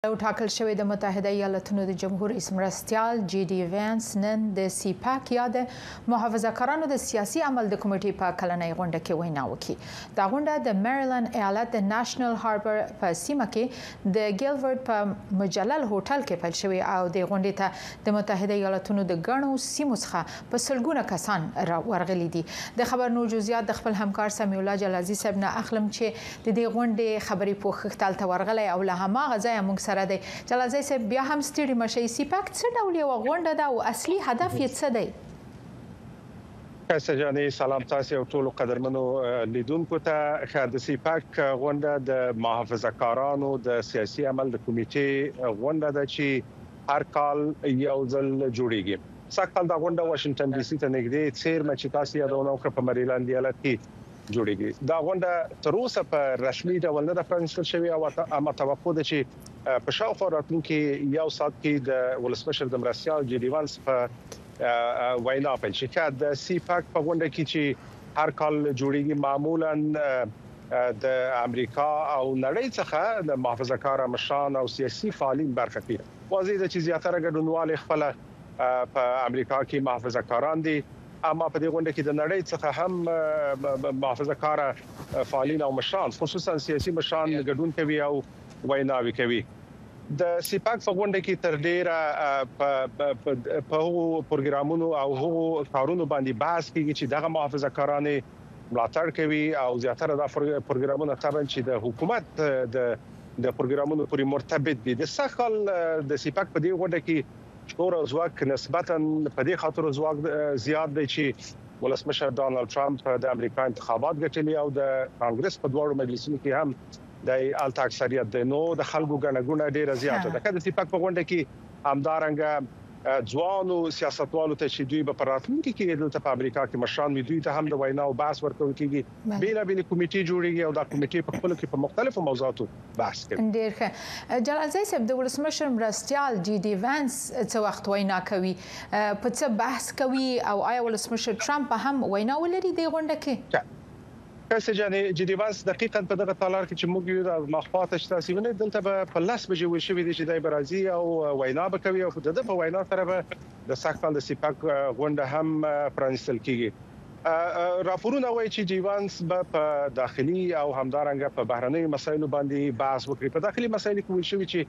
ټاکل شوی د متحده ایالاتونو د جمهور رئیس مرستیال جی ډي وینس نن د سیپاک یا د محافظه کارانو د سیاسي عمل د کمیټې په کلنۍ غونډه کې وینا وکړي. دا غونډه د میریلند ایالت د نېشنل هاربر په سیمه کې د ګیلورډ په مجلل هوټل کې پیل شوې او د غونډې ته د متحده ایالاتونو د ګڼو سیمو څخه په سلګونه کسان ورغلي دي. د خبر نو جزئیات د خپل همکار سمیع الله جلازي صاحب نه اخلم چې د دې غونډې خبري پوښتل ته ورغلي او له هماغه ځایه موږ سره دی. جلازي صاحب بیا هم ستړي مشئ، سیپاک څه ډول یوه غونډه ده او اصلي هدف یې څه دی؟ ښایسته جانې، سلام تاسې او ټولو قدرمنو لیدونکو ته. د سیپاک غونډه د محافظه کارانو د سیاسي عمل د کمیټې غونډه ده چې هر کال یو ځل جوړیږي. سږکال دا غونډه واشنگټن ډي سي ته نږدې څیرمه چې تاسې یادونه وکړه په میریلند ایالت کې جوړیږي. دا غونډه تر اوسه په رسمي ډول نه ده پرانیستل شوې او متوقع ده چې په شاوخوا راتلونکي یو ساعت کې د ولسمشر د مرستیال جی ډي وینس په وینا پیل شي. د سیپاک په غونډه کې چې هر کال جوړیږي معمولا د امریکا او نړۍ څخه د محافظه کار مشران او سیاسي فعالین برخه اخلي. واضح ده چې زیاتره ګډونوال خپل په امریکا کې محافظه کاران دي، اما په دې غونډه کې د نړۍ څخه هم محافظه کار فعالین او مشران خصوصا سیاسي مشران ګډون کوي او ویناوي کوي. د سیپاک په غونډه کې تر ډیره په هغو پروګرامونو او هغو کارونو باندې بحث کیږي چې دغه محافظه کاران ملاتړ کوي او زیاتره د پروګرامونو طبعا چې د حکومت د پروګرامونو پورې مرتبط دي. د سږکال د سیپاک په دې غونډه کې شور او ځواک نسبتا په دې خاطر ځواک زیات دی چې ولسمشر ډانلډ ټرمپ د امریکا انتخابات ګټلي او د کانګرس په دوه مجلسونو کې هم د الټا اکثریت دی، نو د خلکو ګڼه ډیره زیاته ده. د سیپاک په غونډه کې همدارنګه ځوانو سیاستوالو ته چې دوی په راتلونکي کې دلته په امریکا کې مشران وي، دوی ته هم د وینا او بحث ورکول کیږي. بیلابېلې کمیټې جوړیږي او دا کمیټې په خپل کې په مختلفو موضوعاتو بحث کوي. ډېر ښه. جلازي صاحب، د ولسمشر مرستیال جی ډي وینس څه وخت وینا کوي، په څه بحث کوي او آیا ولسمشر ټرمپ هم وینا ولري د غونډه کې؟ ښایسته جانې، جی ډي وینس دقیقاً په دغه تالار کې چې موږ یو د مخاطب تاسو ونه دلته په 10 بجې ویل شوی دی چې د برازي او وینا به کوي او د په وینا سره به د سږکال د سیپاک غونډه هم پرانیستل کیږي. راپورونه وایي چې جی وینس به په داخلي او همدارنګه په بهرنۍ مسایلو باندې بحث وکړي. په داخلي مسایلو کې ویل شوی چې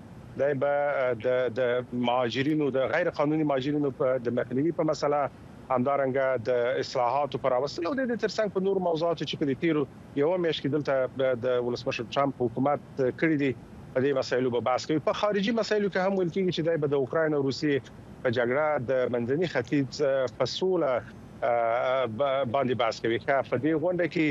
د مهاجرینو د غیر قانوني مهاجرینو د مخنیوي په مسله، همدارنګه د اصلاحاتو پر اوسط او د ترڅنګ په نور موضوعاتو چې په تیرو یو میاشت کې دلته د ولسمشر ټرمپ حکومت کړی دی په دې مسایلو به بحث کوي. په خارجي مسایلو کې هم ویل کېږي چې د اوکراین او روسیې په جګړه د منځني ختیځ په سوله باندې بحث کوي. په دې غونډه کې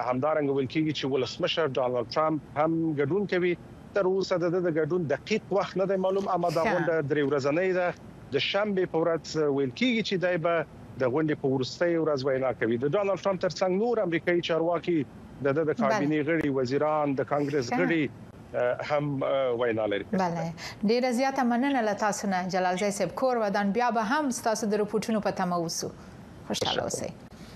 همدارنګه ویل کېږي چې ولسمشر ډانلډ ټرمپ هم ګډون کوي. تر اوسه د ګډون دقیق وخت نه دی معلوم، اما دا غونډه درې ورځنۍ ده. د شنبه په ورځ ویل کېږي چې دای به د غونډې په وروستۍ ورځ وینا کوي. د ډانلډ ټرمپ ترڅنګ نور امریکایي چارواکي د کابینې غړي، وزیران، د کانګرس غړي هم وینا لري. بله، ډیره زیاته مننه له تاسو نه جلازي صاحب. کور ودان بیا به هم تاسو د رپورټونو په تمه اوسو. خوشاله اوسئ.